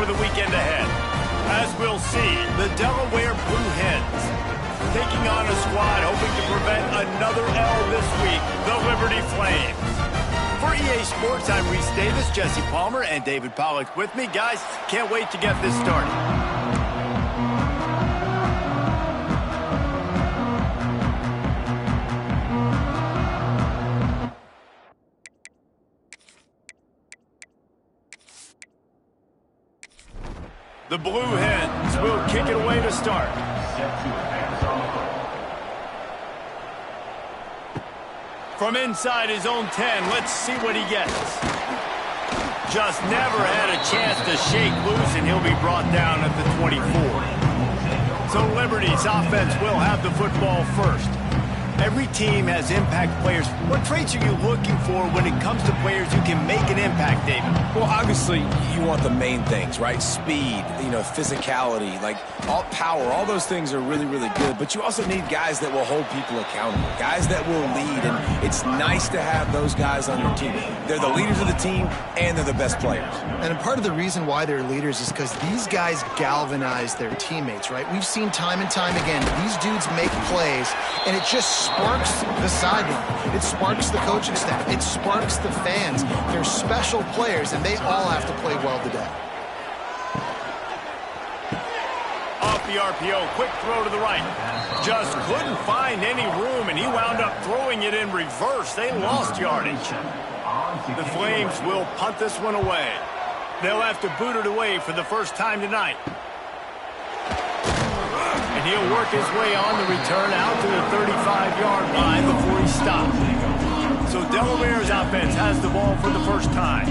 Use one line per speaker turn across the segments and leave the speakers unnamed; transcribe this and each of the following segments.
for the weekend ahead. As we'll see, the Delaware Blue Hens taking on a squad hoping to prevent another L this week, the Liberty Flames. For EA Sports, I'm Reese Davis, Jesse Palmer, and David Pollack with me. Guys, can't wait to get this started. The Blue Hens will kick it away to start. From inside his own 10, let's see what he gets. Just never had a chance to shake loose, and he'll be brought down at the 24. So Liberty's offense will have the football first. Every team has impact players. What traits are you looking for when it comes to players who can make an impact, David?
Well, obviously, you want the main things, right? Speed, physicality, all power. All those things are really, really good. But you also need guys that will hold people accountable, guys that will lead. And it's nice to have those guys on your team. They're the leaders of the team, and they're the best players.
And part of the reason why they're leaders is because these guys galvanize their teammates, right? We've seen time and time again, these dudes make plays, and it just sparks the sideline. It sparks the coaching staff. It sparks the fans. They're special players, and they all have to play well today.
Off the RPO, quick throw to the right. Just couldn't find any room, and he wound up throwing it in reverse. They lost yardage. The Flames will punt this one away. They'll have to boot it away for the first time tonight. And he'll work his way on the return out to the 35-yard line before he stops. So Delaware's offense has the ball for the first time.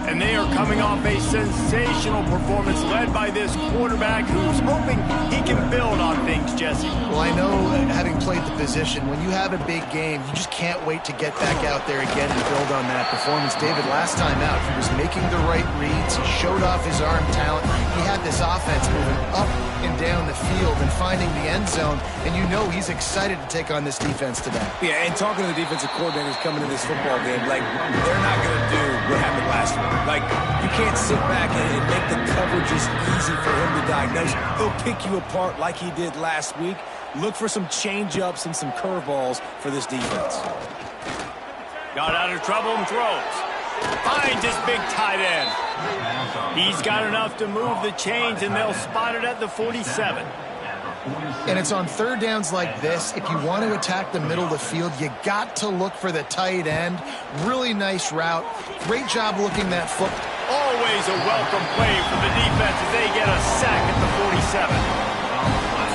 And they are coming off a sensational performance led by this quarterback who's hoping he can build on things, Jesse.
Well, I know, having played the position, when you have a big game, you just can't wait to get back out there again and build on that performance. David, last time out, he was making the right reads. He showed off his arm talent. He had this offense moving up and down the field and finding the end zone. And you know he's excited to take on this defense today.
Yeah, and talking to the defensive coordinators coming to this football game, they're not going to do what happened last week. You can't sit back and make the coverages easy for him to diagnose. He'll pick you apart like he did last week. Look for some change-ups and some curveballs for this defense.
Got out of trouble and throws. Finds his big tight end. He's got enough to move the chains, and they'll spot it at the 47.
And it's on third downs like this. If you want to attack the middle of the field, you got to look for the tight end. Really nice route. Great job looking that foot.
Always a welcome play for the defense as they get a sack at the 47.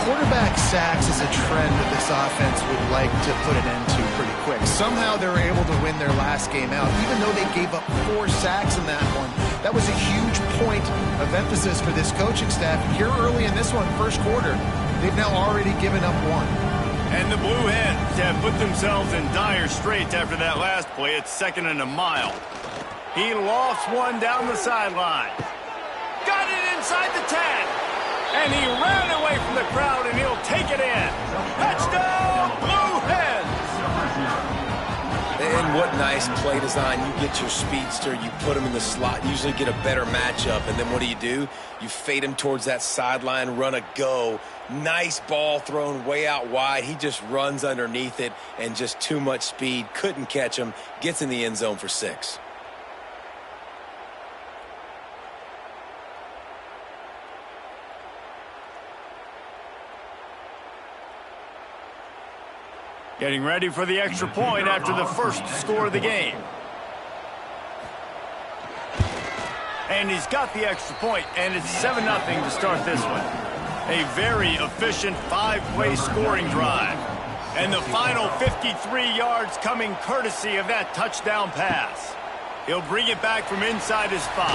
Quarterback sacks is a trend that this offense would like to put an end to pretty quick. Somehow they were able to win their last game out, even though they gave up 4 sacks in that one. That was a huge point of emphasis for this coaching staff. Here early in this one, first quarter, they've now already given up 1.
And the Blue Hens have put themselves in dire straits after that last play. It's 2nd and a mile. He lost one down the sideline. Got it inside the 10. And he ran away from the crowd, and he'll take it in. Touchdown, Blue Hens!
And what nice play design. You get your speedster, you put him in the slot, usually get a better matchup, and then what do? You fade him towards that sideline, run a go. Nice ball thrown way out wide. He just runs underneath it, and just too much speed. Couldn't catch him. Gets in the end zone for 6.
Getting ready for the extra point after the first score of the game. And he's got the extra point, and it's 7-0 to start this one. A very efficient 5-play scoring drive. And the final 53 yards coming courtesy of that touchdown pass. He'll bring it back from inside his 5.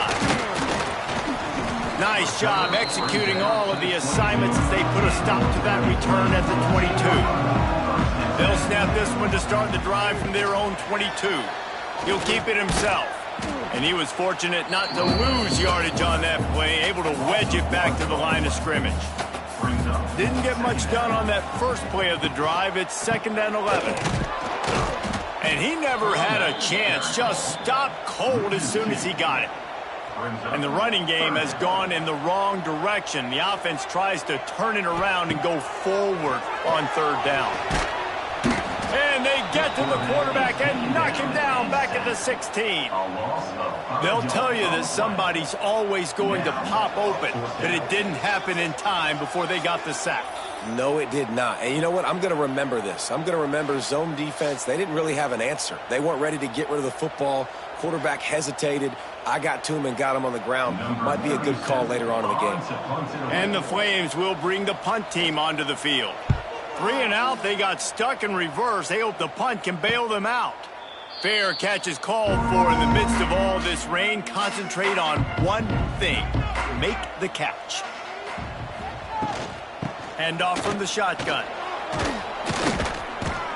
Nice job executing all of the assignments as they put a stop to that return at the 22. They'll snap this one to start the drive from their own 22. He'll keep it himself. And he was fortunate not to lose yardage on that play, able to wedge it back to the line of scrimmage. Didn't get much done on that first play of the drive. It's 2nd and 11. And he never had a chance. Just stopped cold as soon as he got it. And the running game has gone in the wrong direction. The offense tries to turn it around and go forward on third down. And they get to the quarterback and knock him down back at the 16. They'll tell you that somebody's always going to pop open, but it didn't happen in time before they got the sack.
No, it did not. And you know what? I'm going to remember this. I'm going to remember zone defense. They didn't really have an answer. They weren't ready to get rid of the football. Quarterback hesitated. I got to him and got him on the ground. Might be a good call later on in the game.
And the Flames will bring the punt team onto the field. 3 and out. They got stuck in reverse. They hope the punt can bail them out. Fair catch is called for in the midst of all this rain. Concentrate on one thing. Make the catch. Handoff from the shotgun.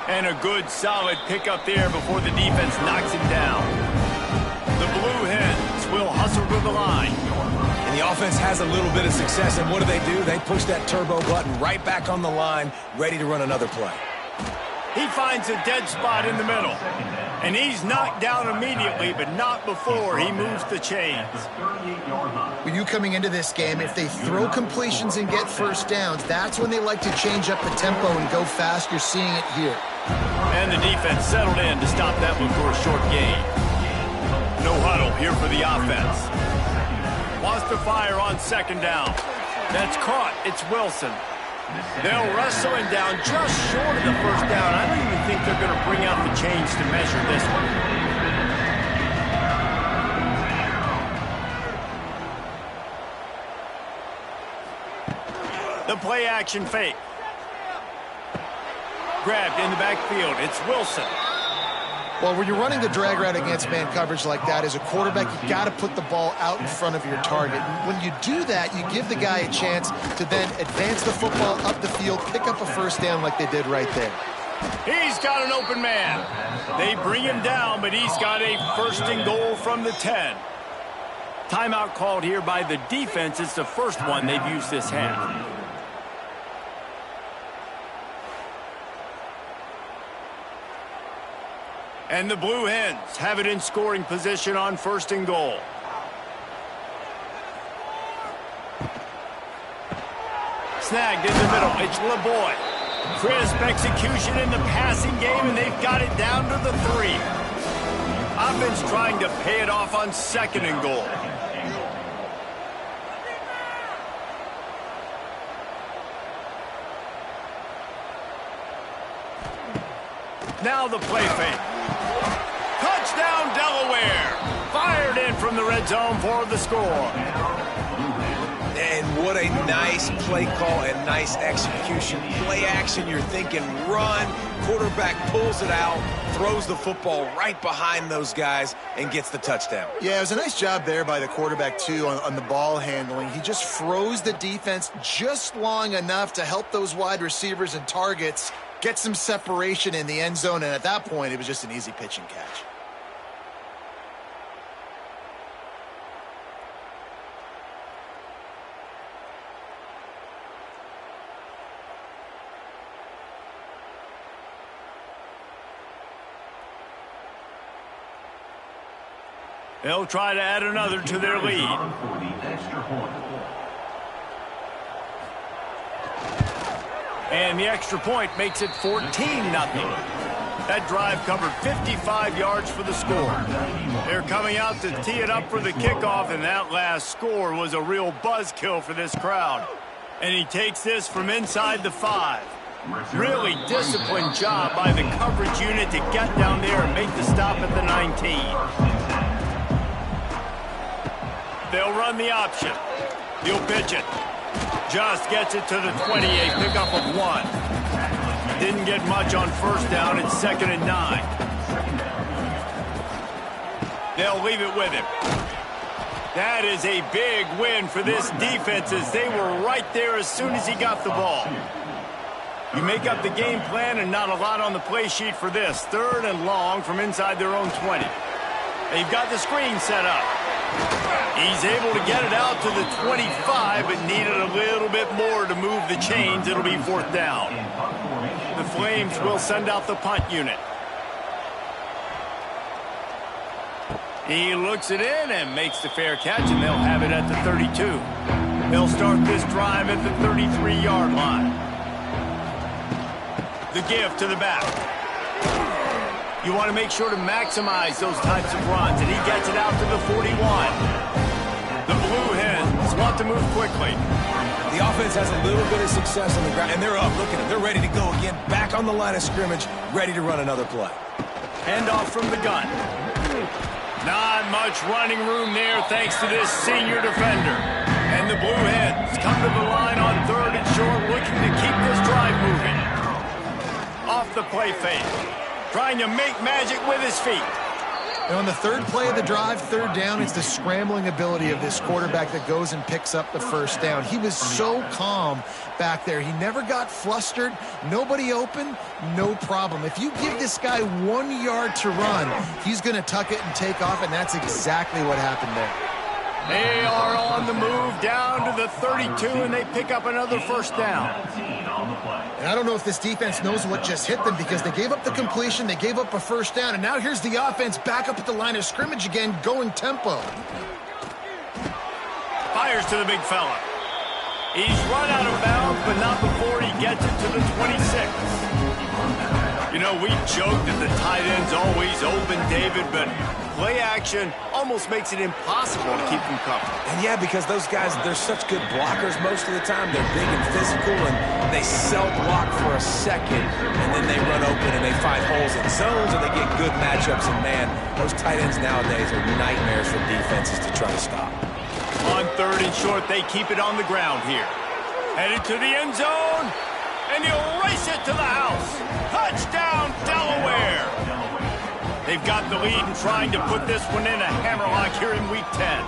And a good, solid pickup there before the defense knocks him down. The Blue Hens will hustle to the line.
And the offense has a little bit of success, and what do? They push that turbo button right back on the line, ready to run another play.
He finds a dead spot in the middle. And he's knocked down immediately, but not before he moves the chains.
With you coming into this game, if they throw completions and get first downs, that's when they like to change up the tempo and go fast. You're seeing it here.
And the defense settled in to stop that one for a short gain. No huddle here for the offense. Wants to fire on second down. That's caught. It's Wilson. They'll wrestle him down just short of the first down. I don't even think they're going to bring out the chains to measure this one. The play action fake. Grabbed in the backfield. It's Wilson.
Well, when you're running the drag route against man coverage like that, as a quarterback, you got to put the ball out in front of your target. When you do that, you give the guy a chance to then advance the football up the field, pick up a first down like they did right there.
He's got an open man. They bring him down, but he's got a first and goal from the 10. Timeout called here by the defense. It's the first one they've used this half. And the Blue Hens have it in scoring position on first and goal. Snagged in the middle. It's LeBoy. Crisp execution in the passing game, and they've got it down to the 3. Offense trying to pay it off on second and goal. Now the play fake. Touchdown, Delaware. Fired in from the red zone for the score.
And what a nice play call and nice execution. Play action, you're thinking run. Quarterback pulls it out, throws the football right behind those guys, and gets the touchdown.
Yeah, it was a nice job there by the quarterback, too, on the ball handling. He just froze the defense just long enough to help those wide receivers and targets get some separation in the end zone, and at that point, it was just an easy pitch and catch.
They'll try to add another to their lead. And the extra point makes it 14-0. That drive covered 55 yards for the score. They're coming out to tee it up for the kickoff, and that last score was a real buzzkill for this crowd. And he takes this from inside the 5. Really disciplined job by the coverage unit to get down there and make the stop at the 19. They'll run the option. He'll pitch it. Just gets it to the 28, pickup of 1. Didn't get much on first down. It's 2nd and 9. They'll leave it with him. That is a big win for this defense, as they were right there as soon as he got the ball. You make up the game plan and not a lot on the play sheet for this. 3rd and long from inside their own 20. They've got the screen set up. He's able to get it out to the 25, but needed a little bit more to move the chains. It'll be 4th down. The Flames will send out the punt unit. He looks it in and makes the fair catch, and they'll have it at the 32. They'll start this drive at the 33-yard line. The give to the back. You want to make sure to maximize those types of runs, and he gets it out to the 41. The Blue Hens want to move quickly.
The offense has a little bit of success on the ground, and they're up. Look at them. They're ready to go again. Back on the line of scrimmage, ready to run another play.
Handoff from the gun. Not much running room there thanks to this senior defender. And the Blue Hens come to the line on 3rd and short, looking to keep this drive moving. Off the play fake. Trying to make magic with his feet.
And on the 3rd play of the drive, 3rd down, it's the scrambling ability of this quarterback that goes and picks up the 1st down. He was so calm back there. He never got flustered. Nobody open, no problem. If you give this guy 1 yard to run, he's going to tuck it and take off, and that's exactly what happened there.
They are on the move down to the 32, and they pick up another 1st down.
And I don't know if this defense knows what just hit them, because they gave up the completion, they gave up a 1st down, and now here's the offense back up at the line of scrimmage again, going tempo.
Fires to the big fella. He's run out of bounds, but not before he gets it to the 26. You know, we joke that the tight end's always open, David, but play action almost makes it impossible to keep them covered.
And yeah, because those guys, they're such good blockers most of the time. They're big and physical, and they self-block for a second, and then they run open and they find holes in zones, and they get good matchups. And man, those tight ends nowadays are nightmares for defenses to try to stop.
On 3rd and short, they keep it on the ground here. Headed to the end zone, and he'll race it to the house. Touchdown, Delaware! They've got the lead and trying to put this one in a hammerlock here in Week 10.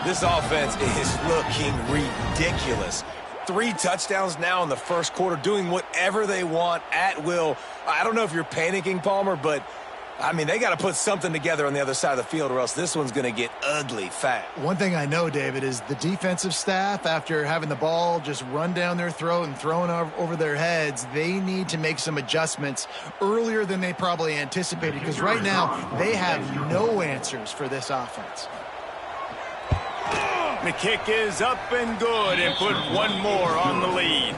This offense is looking ridiculous. 3 touchdowns now in the 1st quarter, doing whatever they want at will. I don't know if you're panicking, Palmer, but I mean, they got to put something together on the other side of the field, or else this one's going to get ugly fast.
One thing I know, David, is the defensive staff, after having the ball just run down their throat and thrown over their heads, they need to make some adjustments earlier than they probably anticipated, because right now they have no answers for this offense.
The kick is up and good, and put one more on the lead.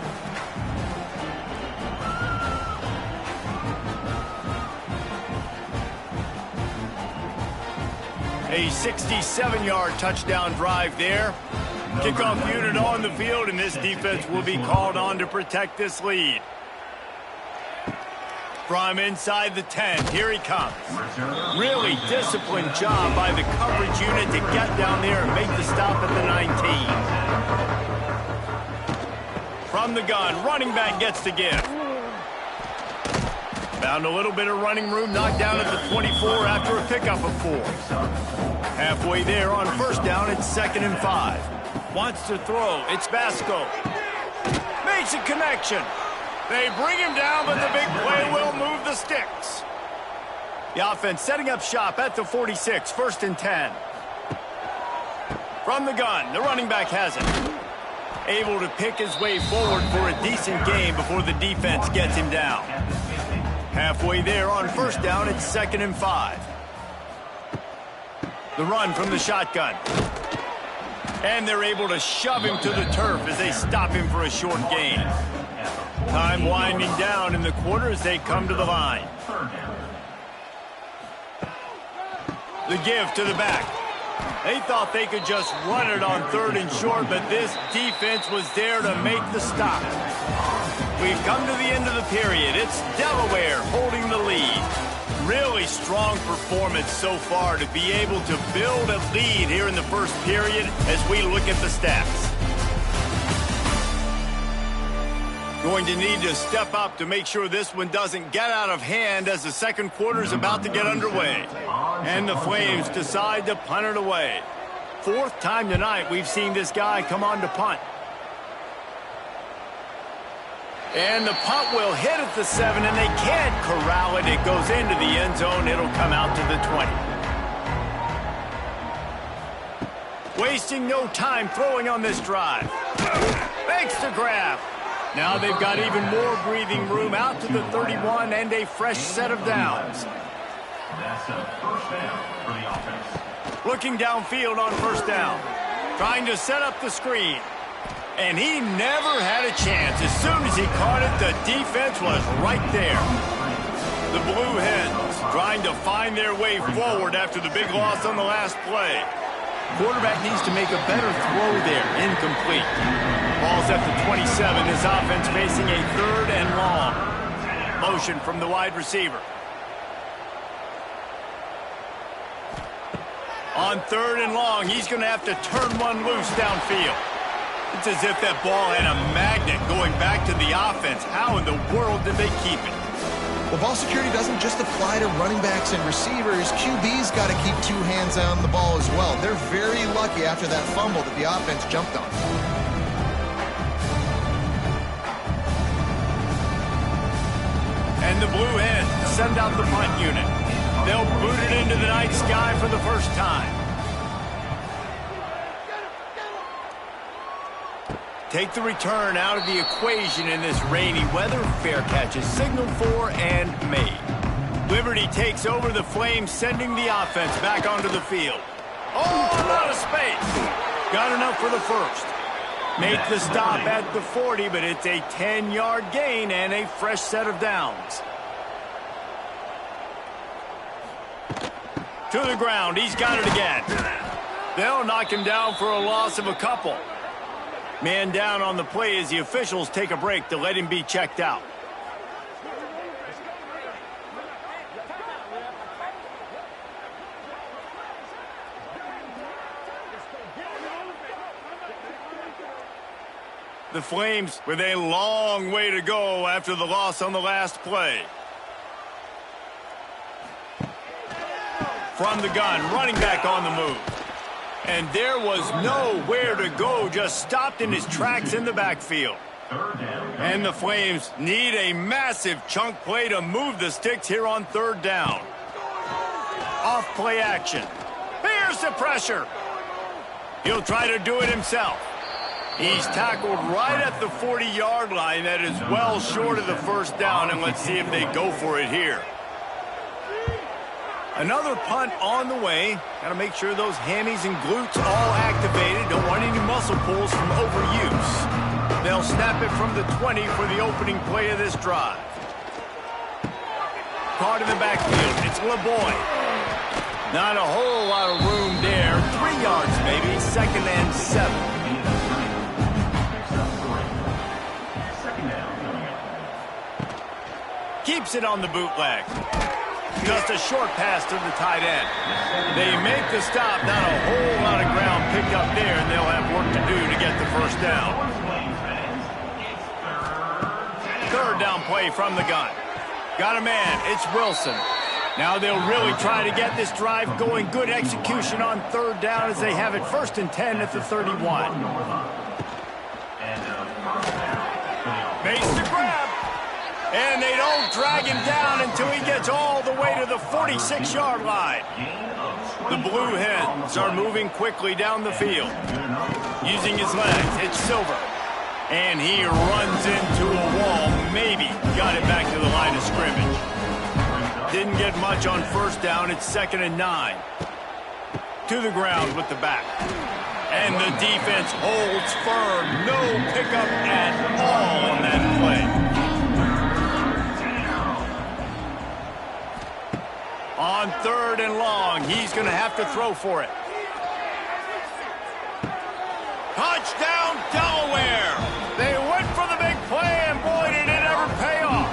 A 67-yard touchdown drive there. Kickoff unit on the field, and this defense will be called on to protect this lead. From inside the 10, here he comes. Really disciplined job by the coverage unit to get down there and make the stop at the 19. From the gun, running back gets the give. Found a little bit of running room, knocked down at the 24 after a pickup of 4. Halfway there on 1st down, it's 2nd and 5. Wants to throw, it's Vasco. Makes a connection. They bring him down, but the big play will move the sticks. The offense setting up shop at the 46, 1st and 10. From the gun, the running back has it. Able to pick his way forward for a decent gain before the defense gets him down. Halfway there on 1st down, it's 2nd and 5. The run from the shotgun. And they're able to shove him to the turf as they stop him for a short gain. Time winding down in the quarter as they come to the line. The give to the back. They thought they could just run it on 3rd and short, but this defense was there to make the stop. We've come to the end of the period. It's Delaware holding the lead. Really strong performance so far to be able to build a lead here in the 1st period as we look at the stats. Going to need to step up to make sure this one doesn't get out of hand as the 2nd quarter is about to get underway. And the Flames decide to punt it away. 4th time tonight we've seen this guy come on to punt. And the punt will hit at the 7, and they can't corral it. It goes into the end zone. It'll come out to the 20. Wasting no time throwing on this drive. Thanks to grab. Now they've got even more breathing room out to the 31 and a fresh set of downs.
That's a first down for the offense.
Looking downfield on first down. Trying to set up the screen. And he never had a chance. As soon as he caught it, the defense was right there. The Blue Hens trying to find their way forward after the big loss on the last play. Quarterback needs to make a better throw there. Incomplete. Ball's at the 27. This offense facing a 3rd and long. Motion from the wide receiver. On 3rd and long, he's going to have to turn one loose downfield. It's as if that ball had a magnet going back to the offense. How in the world did they keep it?
Well, ball security doesn't just apply to running backs and receivers. QB's got to keep 2 hands on the ball as well. They're very lucky after that fumble that the offense jumped on.
And the Blue Hens send out the punt unit. They'll boot it into the night sky for the first time. Take the return out of the equation in this rainy weather. Fair catch is signaled for and made. Liberty takes over the Flames, sending the offense back onto the field. Oh, a lot of space. Got enough for the first. Make the stop at the 40, but it's a 10-yard gain and a fresh set of downs. To the ground. He's got it again. They'll knock him down for a loss of a couple. Man down on the play as the officials take a break to let him be checked out. The Flames with a long way to go after the loss on the last play. From the gun, running back on the move. And there was nowhere to go, just stopped in his tracks in the backfield. And the Flames need a massive chunk play to move the sticks here on 3rd down. Off play action. Here's the pressure. He'll try to do it himself. He's tackled right at the 40-yard line. That is well short of the first down, and let's see if they go for it here. Another punt on the way. Got to make sure those hammies and glutes all activated. Don't want any muscle pulls from overuse. They'll snap it from the 20 for the opening play of this drive. Caught in the backfield. It's LeBoy. Not a whole lot of room there. 3 yards maybe. 2nd and 7. Keeps it on the bootleg. Just a short pass to the tight end. They make the stop. Not a whole lot of ground picked up there, and they'll have work to do to get the first down. 3rd down play from the gun. Got a man. It's Wilson. Now they'll really try to get this drive going. Good execution on 3rd down as they have it 1st and 10 at the 31. Makes the grab. And they don't drag him down until he gets all the way to the 46-yard line. The Blue Hens are moving quickly down the field. Using his legs, it's Silver. And he runs into a wall. Maybe got it back to the line of scrimmage. Didn't get much on 1st down. It's 2nd and 9. To the ground with the back. And the defense holds firm. No pickup at all on that play. On 3rd and long, he's going to have to throw for it. Touchdown, Delaware! They went for the big play, and boy, did it ever pay off.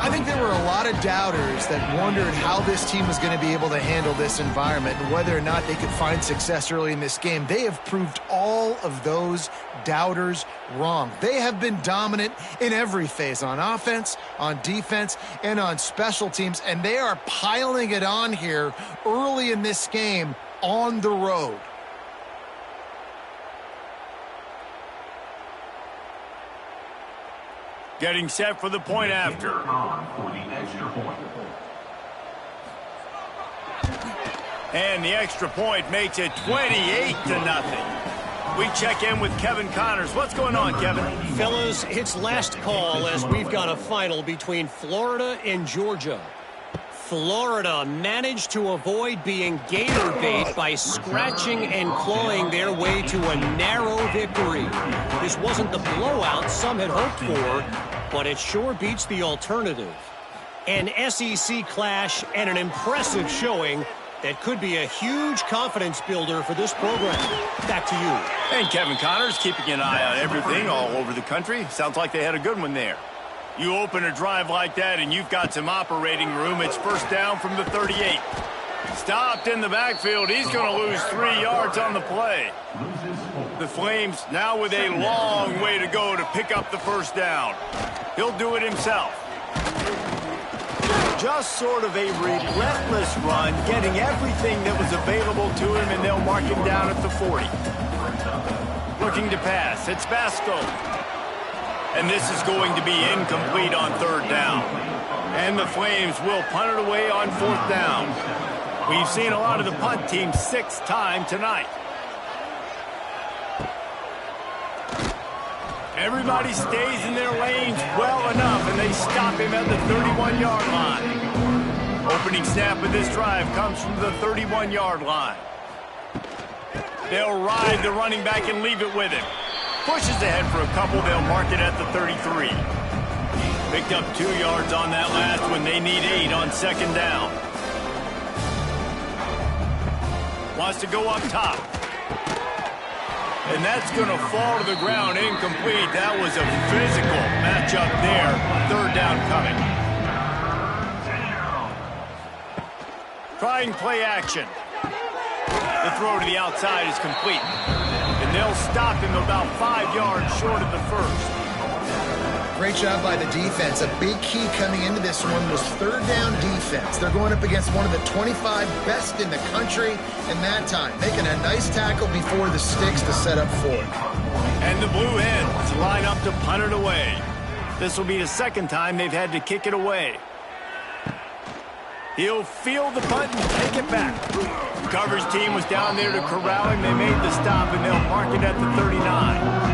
I think there were a lot of doubters that wondered how this team was going to be able to handle this environment and whether or not they could find success early in this game. They have proved all of those doubters wrong. They have been dominant in every phase, on offense, on defense, and on special teams, and they are piling it on here early in this game on the road.
Getting set for the point after. And the extra point makes it 28-0. We check in with Kevin Connors. What's going on, Kevin?
Fellas, it's last call as we've got a final between Florida and Georgia. Florida managed to avoid being gator bait by scratching and clawing their way to a narrow victory. This wasn't the blowout some had hoped for, but it sure beats the alternative. An SEC clash and an impressive showing that could be a huge confidence builder for this program. Back to you.
And Kevin Connors keeping an eye on everything all over the country. Sounds like they had a good one there. You open a drive like that and you've got some operating room. It's first down from the 38. Stopped in the backfield. He's going to lose 3 yards on the play. The Flames now with a long way to go to pick up the first down. He'll do it himself. Just sort of a relentless run, getting everything that was available to him, and they'll mark him down at the 40. Looking to pass. It's Basco. And this is going to be incomplete on third down. And the Flames will punt it away on fourth down. We've seen a lot of the punt team 6 times tonight. Everybody stays in their lanes well enough, and they stop him at the 31-yard line. Opening snap of this drive comes from the 31-yard line. They'll ride the running back and leave it with him. Pushes ahead for a couple. They'll mark it at the 33. Picked up 2 yards on that last one. They need 8 on second down. Wants to go up top. And that's going to fall to the ground incomplete. That was a physical matchup there. Third down coming. Trying play action. The throw to the outside is complete. And they'll stop him about 5 yards short of the first.
Great job by the defense. A big key coming into this one was third down defense. They're going up against one of the 25 best in the country in that time, making a nice tackle before the sticks to set up for it.
And the Blue Hens line up to punt it away. This will be the second time they've had to kick it away. He'll field the punt and take it back. The coverage team was down there to corral him. They made the stop, and they'll mark it at the 39.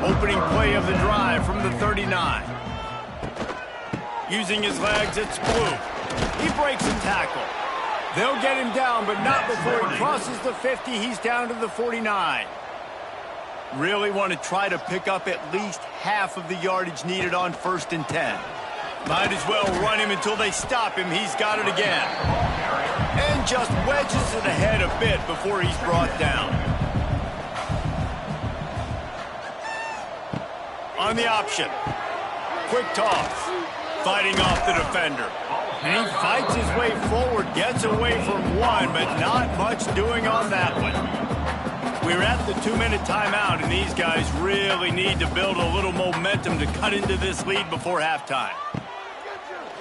Opening play of the drive from the 39. Using his legs, it's Blue. He breaks a tackle. They'll get him down, but not before he crosses the 50. He's down to the 49. Really want to try to pick up at least half of the yardage needed on 1st and 10. Might as well run him until they stop him. He's got it again. And just wedges it ahead a bit before he's brought down. On the option. Quick toss. Fighting off the defender. And he fights his way forward, gets away from one, but not much doing on that one. We're at the 2-minute timeout, and these guys really need to build a little momentum to cut into this lead before halftime.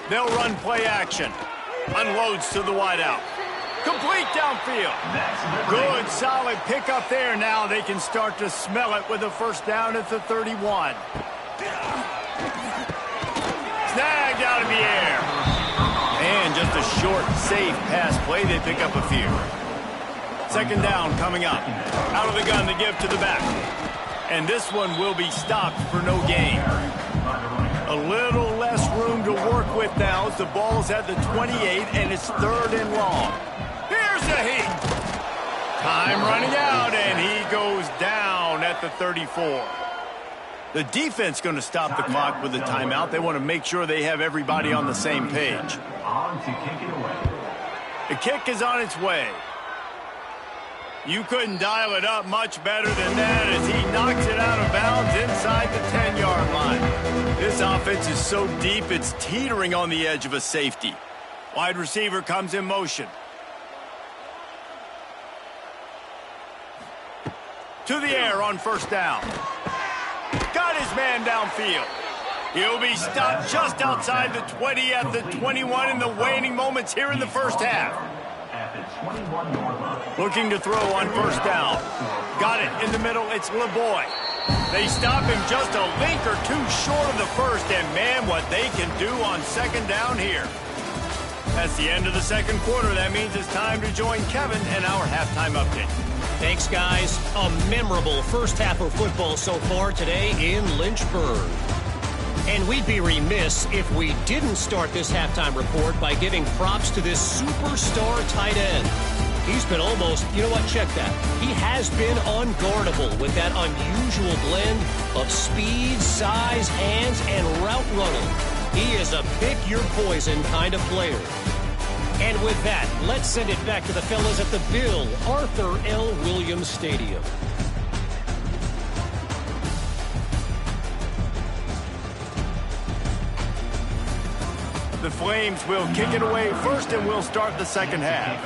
They'll run play action. Unloads to the wideout. Complete downfield. Good, solid pickup there. Now they can start to smell it with a first down at the 31. Snagged out of the air. And just a short, safe pass play. They pick up a few. Second down coming up. Out of the gun to give to the back. And this one will be stopped for no gain. A little less room to work with now as the ball's at the 28 and it's 3rd and long. Here's a heat. Time running out, and he goes down at the 34. The defense going to stop the clock with a timeout. They want to make sure they have everybody on the same page. The kick is on its way. You couldn't dial it up much better than that as he knocks it out of bounds inside the 10-yard line. This offense is so deep, it's teetering on the edge of a safety. Wide receiver comes in motion. To the air on first down. Got his man downfield. He'll be stopped just outside the 20 at the 21 in the waning moments here in the first half. Looking to throw on first down. Got it in the middle. It's LeBoy. They stop him just a link or two short of the first, and man, what they can do on second down here. That's the end of the second quarter. That means it's time to join Kevin in our halftime update.
Thanks, guys. A memorable first half of football so far today in Lynchburg. And we'd be remiss if we didn't start this halftime report by giving props to this superstar tight end. He's been almost, you know what, check that. He has been unguardable with that unusual blend of speed, size, hands, and route running. He is a pick-your-poison kind of player. And with that, let's send it back to the fellas at the Bill Arthur L. Williams Stadium.
The Flames will kick it away first, and we'll start the second half.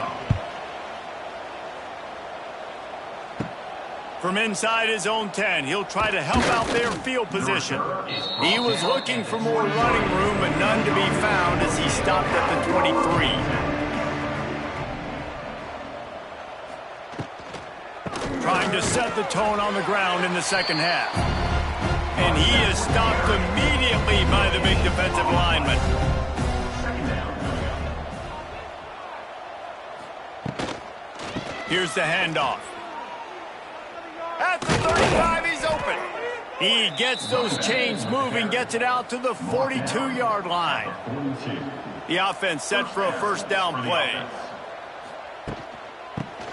From inside his own 10, he'll try to help out their field position. He was looking for more running room, but none to be found as he stopped at the 23. Trying to set the tone on the ground in the second half. And he is stopped immediately by the big defensive lineman. Here's the handoff. At the 35, he's open. He gets those chains moving, gets it out to the 42-yard line. The offense set for a first down play.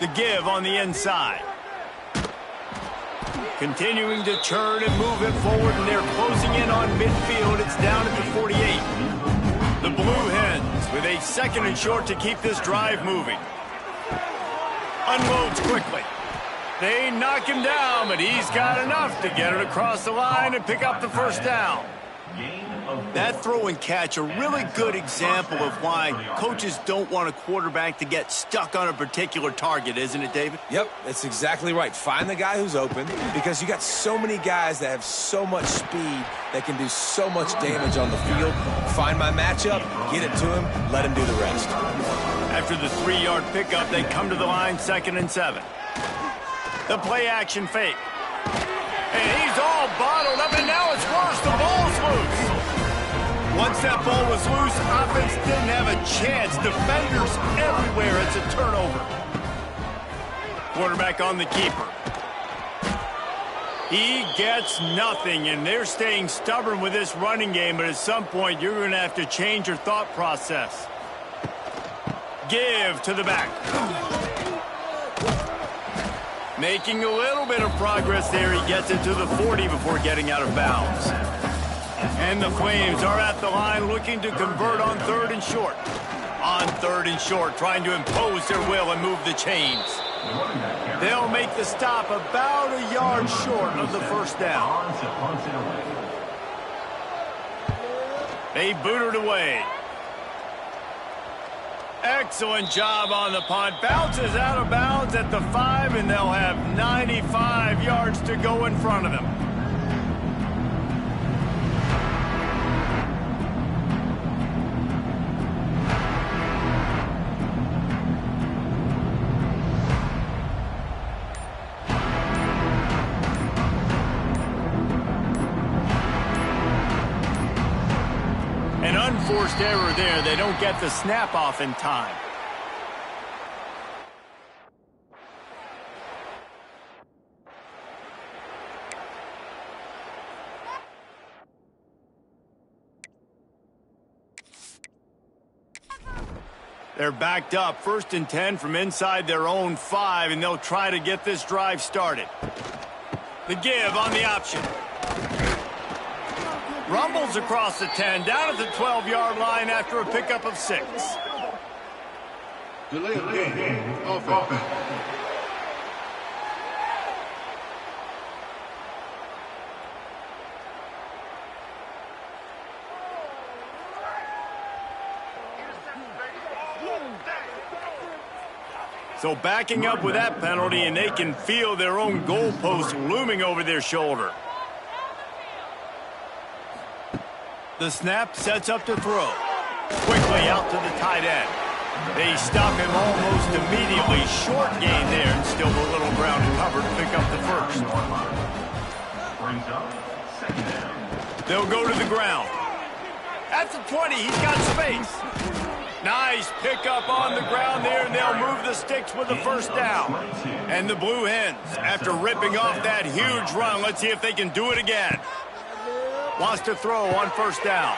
The give on the inside. Continuing to turn and move it forward, and they're closing in on midfield. It's down at the 48. The Blue Hens with a second and short to keep this drive moving. Unloads quickly. They knock him down, but he's got enough to get it across the line and pick up the first down. That throw and catch, a really good example of why coaches don't want a quarterback to get stuck on a particular target, isn't it, David?
Yep, that's exactly right. Find the guy who's open, because you got so many guys that have so much speed that can do so much damage on the field. Find my matchup, get it to him, let him do the rest.
After the 3-yard pickup, they come to the line, 2nd and 7. The play-action fake. And he's all bottled up, and now it's worse. The ball's loose. Once that ball was loose, offense didn't have a chance. Defenders everywhere. It's a turnover. Quarterback on the keeper. He gets nothing, and they're staying stubborn with this running game, but at some point, you're going to have to change your thought process. Give to the back. Making a little bit of progress there. He gets it to the 40 before getting out of bounds. And the Flames are at the line looking to convert on 3rd and short. On 3rd and short, trying to impose their will and move the chains. They'll make the stop about a yard short of the first down. They boot it away. Excellent job on the punt. Bounces out of bounds at the 5, and they'll have 95 yards to go in front of them. An unforced error there. They don't get the snap off in time. They're backed up, 1st and 10 from inside their own 5, and they'll try to get this drive started. The give on the option. Rumbles across the 10, down at the 12-yard line after a pickup of 6.
Delay of game, offense.
So backing up with that penalty, and they can feel their own goalpost looming over their shoulder. The snap sets up to throw. Quickly out to the tight end. They stop him almost immediately. Short gain there, and still a little ground covered to pick up the first. They'll go to the ground. At the 20, he's got space. Nice pickup on the ground there, and they'll move the sticks with the first down. And the Blue Hens, after ripping off that huge run, let's see if they can do it again. Wants to throw on first down.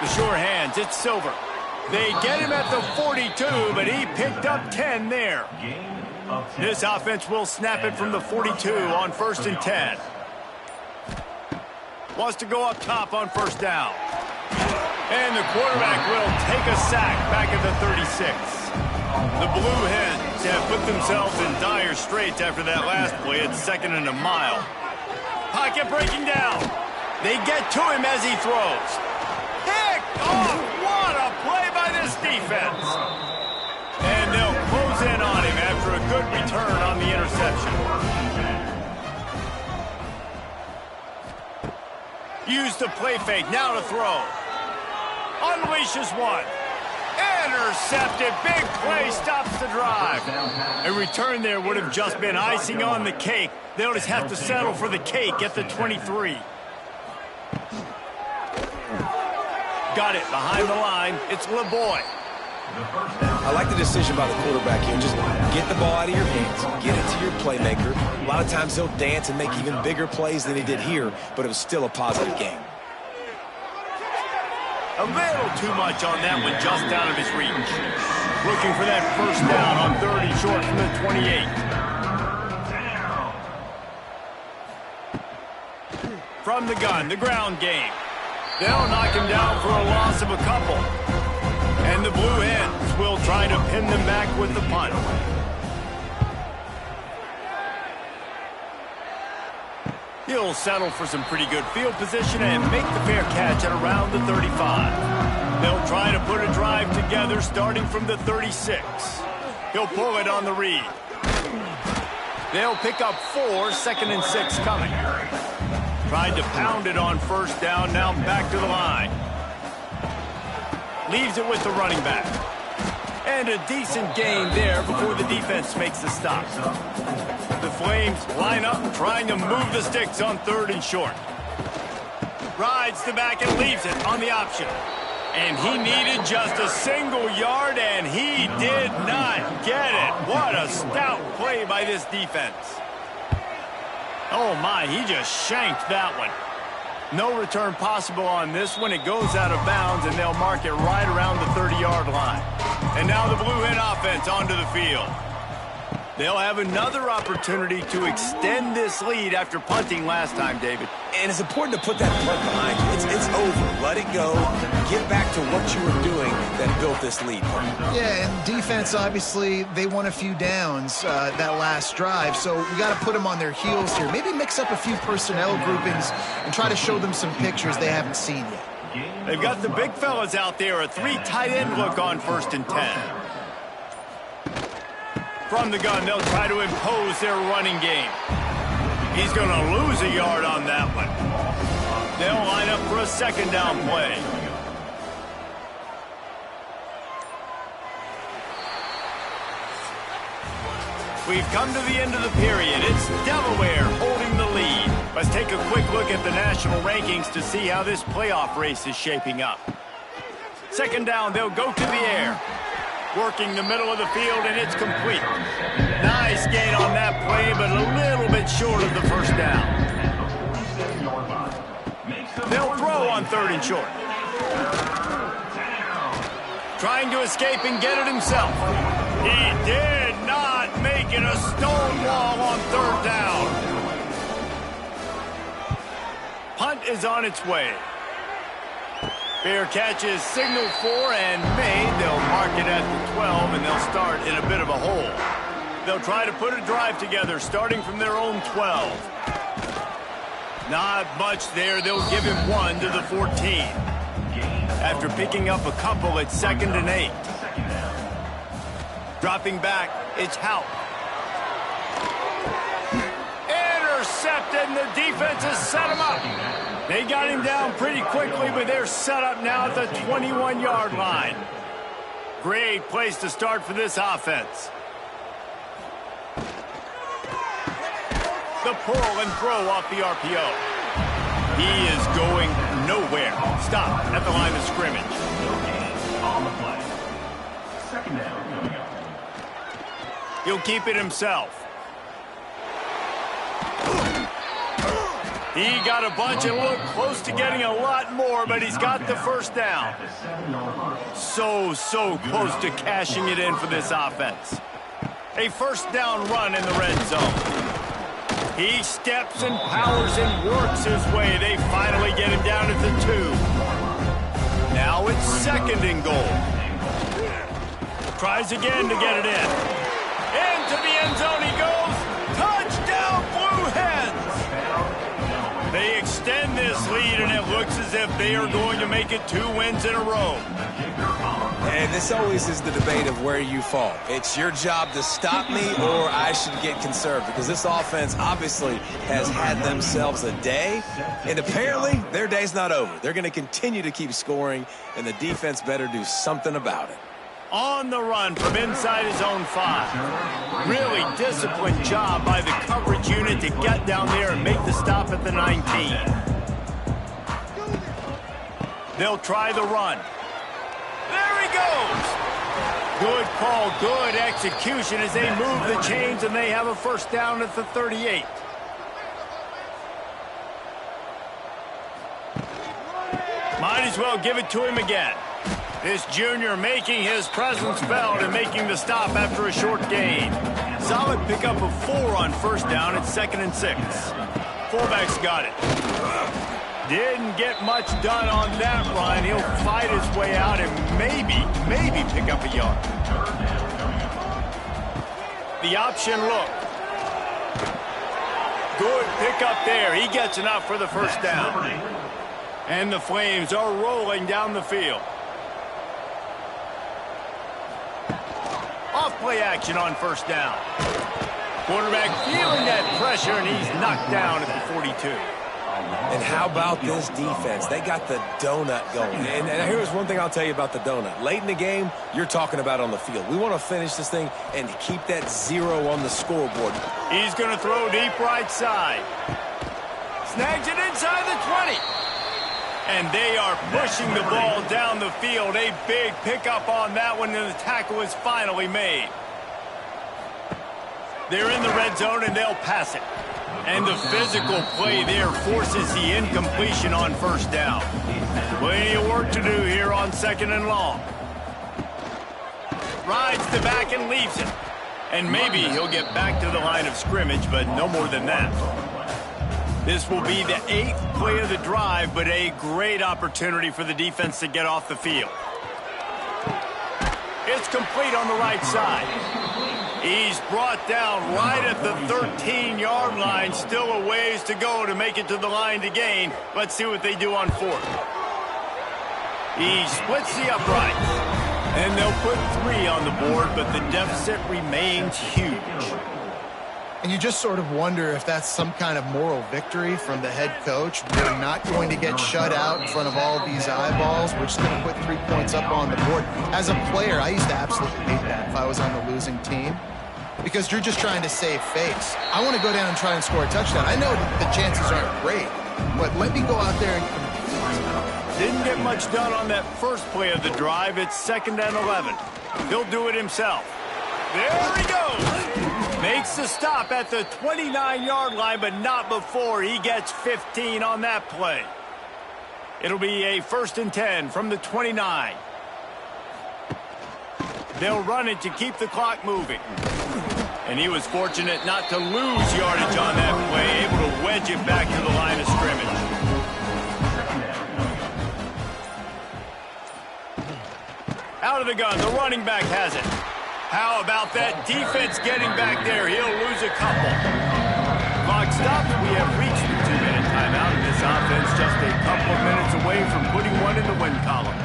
The sure hands, it's Silver. They get him at the 42, but he picked up 10 there. This offense will snap it from the 42 on 1st and 10. Wants to go up top on first down. And the quarterback will take a sack back at the 36. The Blue Hens have put themselves in dire straits after that last play at 2nd and a mile. Pocket breaking down. They get to him as he throws. Picked off! What a play by this defense! And they'll close in on him after a good return on the interception. Use the play fake, now to throw. Unleashes one. Intercepted, big play, stops the drive. A return there would have just been icing on the cake. They'll just have to settle for the cake at the 23. Got it behind the line. It's LeBoy.
I like the decision by the quarterback here. Just get the ball out of your hands. Get it to your playmaker. A lot of times he'll dance and make even bigger plays than he did here, but it was still a positive game.
A little too much on that one, just out of his reach. Looking for that first down on 3rd and short from the 28. From the gun, the ground game. They'll knock him down for a loss of a couple. And the Blue Hens will try to pin them back with the punt. He'll settle for some pretty good field position and make the fair catch at around the 35. They'll try to put a drive together starting from the 36. He'll pull it on the read. They'll pick up 4, 2nd and 6 coming. Tried to pound it on first down, now back to the line. Leaves it with the running back. And a decent gain there before the defense makes the stop. The Flames line up trying to move the sticks on 3rd and short. Rides the back and leaves it on the option. And he needed just a single yard, and he did not get it. What a stout play by this defense. Oh my, he just shanked that one. No return possible on this one. It goes out of bounds, and they'll mark it right around the 30-yard line. And now the Blue Hen offense onto the field. They'll have another opportunity to extend this lead after punting last time, David.
And it's important to put that punt behind you. It's over. Let it go. Get back to what you were doing that built this lead.
Yeah, and defense, obviously, they won a few downs that last drive, so we got to put them on their heels here. Maybe mix up a few personnel groupings and try to show them some pictures they haven't seen yet.
They've got the big fellas out there, a 3 tight end look on 1st and 10. From the gun, they'll try to impose their running game. He's going to lose a yard on that one. They'll line up for a 2nd down play. We've come to the end of the period. It's Delaware holding the lead. Let's take a quick look at the national rankings to see how this playoff race is shaping up. 2nd down, they'll go to the air. Working the middle of the field, and it's complete. Nice gain on that play, but a little bit short of the first down. They'll throw on 3rd and short. Trying to escape and get it himself. He did not make it a stone wall on 3rd down. Punt is on its way. Fair catch is signaled for and made. They'll mark it at the 12, and they'll start in a bit of a hole. They'll try to put a drive together, starting from their own 12. Not much there. They'll give him 1 to the 14. After picking up a couple at 2nd and 8. Dropping back, it's Houck. Intercepted, and the defense has set him up. They got him down pretty quickly, but they're set up now at the 21-yard line. Great place to start for this offense. The pull and throw off the RPO. He is going nowhere. Stop at the line of scrimmage. On the play. 2nd down. He'll keep it himself. He got a bunch and looked close to getting a lot more, but he's got the first down. So close to cashing it in for this offense. A first down run in the red zone. He steps and powers and works his way. They finally get him down at the 2. Now it's second and goal. Tries again to get it in. Into the end zone he goes. Touchdown, Blue Hens! They extend this lead, and it looks as if they are going to make it 2 wins in a row.
And this always is the debate of where you fall. It's your job to stop me, or I should get conserved, because this offense obviously has had themselves a day, and apparently their day's not over. They're going to continue to keep scoring, and the defense better do something about it.
On the run from inside his own 5. Really disciplined job by the coverage unit to get down there and make the stop at the 19. They'll try the run. There he goes! Good call, good execution as they move the chains, and they have a first down at the 38. Might as well give it to him again. This junior making his presence felt and making the stop after a short gain. Solid pickup of 4 on first down at 2nd and 6. Fullback's got it. Didn't get much done on that run. He'll fight his way out and maybe pick up a yard. The option look. Good pickup there. He gets enough for the first down. And the Flames are rolling down the field. Off-play action on first down. Quarterback feeling that pressure, and he's knocked down at the 42.
And how about this defense? They got the donut going. And here's one thing I'll tell you about the donut. Late in the game, you're talking about on the field. We want to finish this thing and keep that 0 on the scoreboard.
He's going to throw deep right side. Snags it inside the 20. And they are pushing the ball down the field. A big pickup on that one, and the tackle is finally made. They're in the red zone, and they'll pass it. And the physical play there forces the incompletion on first down. Plenty of work to do here on 2nd and long. Rides the back and leaves it. And maybe he'll get back to the line of scrimmage, but no more than that. This will be the 8th play of the drive, but a great opportunity for the defense to get off the field. It's complete on the right side. He's brought down right at the 13-yard line. Still a ways to go to make it to the line to gain. Let's see what they do on 4th. He splits the uprights. And they'll put 3 on the board, but the deficit remains huge.
And you just sort of wonder if that's some kind of moral victory from the head coach. We're not going to get shut out in front of all these eyeballs. We're just going to put 3 points up on the board. As a player, I used to absolutely hate that if I was on the losing team, because you're just trying to save face. I want to go down and try and score a touchdown. I know the chances aren't great, but let me go out there and compete.
Didn't get much done on that first play of the drive. It's 2nd and 11. He'll do it himself. There he goes. Makes the stop at the 29-yard line, but not before he gets 15 on that play. It'll be a 1st and 10 from the 29. They'll run it to keep the clock moving. And he was fortunate not to lose yardage on that play, able to wedge it back to the line of scrimmage. Out of the gun, the running back has it. How about that defense getting back there? He'll lose a couple. Clock stops. We have reached the 2-minute timeout, and this offense just a couple of minutes away from putting one in the win column.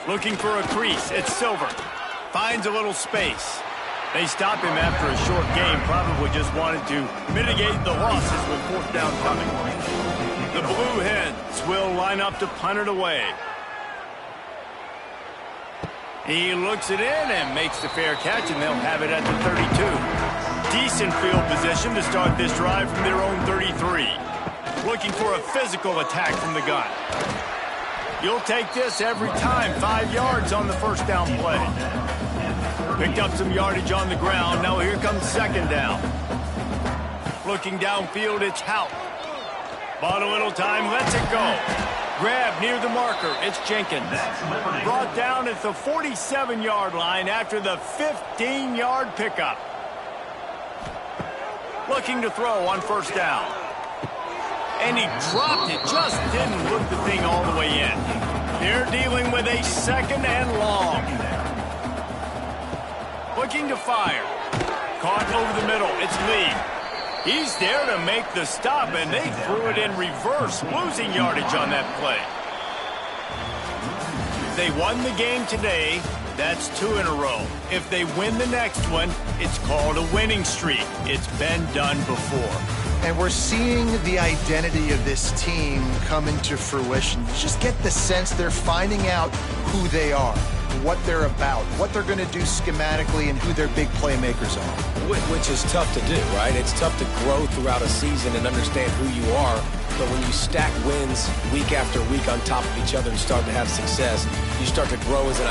Looking for a crease. It's Silver. Finds a little space. They stop him after a short game. Probably just wanted to mitigate the losses with 4th down coming. The Blue Hens will line up to punt it away. He looks it in and makes the fair catch, and they'll have it at the 32. Decent field position to start this drive from their own 33. Looking for a physical attack from the gun. You'll take this every time. 5 yards on the first down play. Picked up some yardage on the ground. Now here comes 2nd down. Looking downfield, it's Hout. Bought a little time, lets it go. Grab near the marker, it's Jenkins. Brought down at the 47-yard line after the 15-yard pickup. Looking to throw on first down. And he dropped it, just didn't look the thing all the way in. They're dealing with a second and long. Looking to fire. Caught over the middle, it's Lee. He's there to make the stop, and they threw it in reverse, losing yardage on that play. They won the game today. That's 2 in a row. If they win the next one, it's called a winning streak. It's been done before.
And we're seeing the identity of this team come into fruition. You just get the sense they're finding out who they are, what they're about, what they're going to do schematically, and who their big playmakers are.
Which is tough to do, right? It's tough to grow throughout a season and understand who you are. But when you stack wins week after week on top of each other and start to have success, you start to grow as an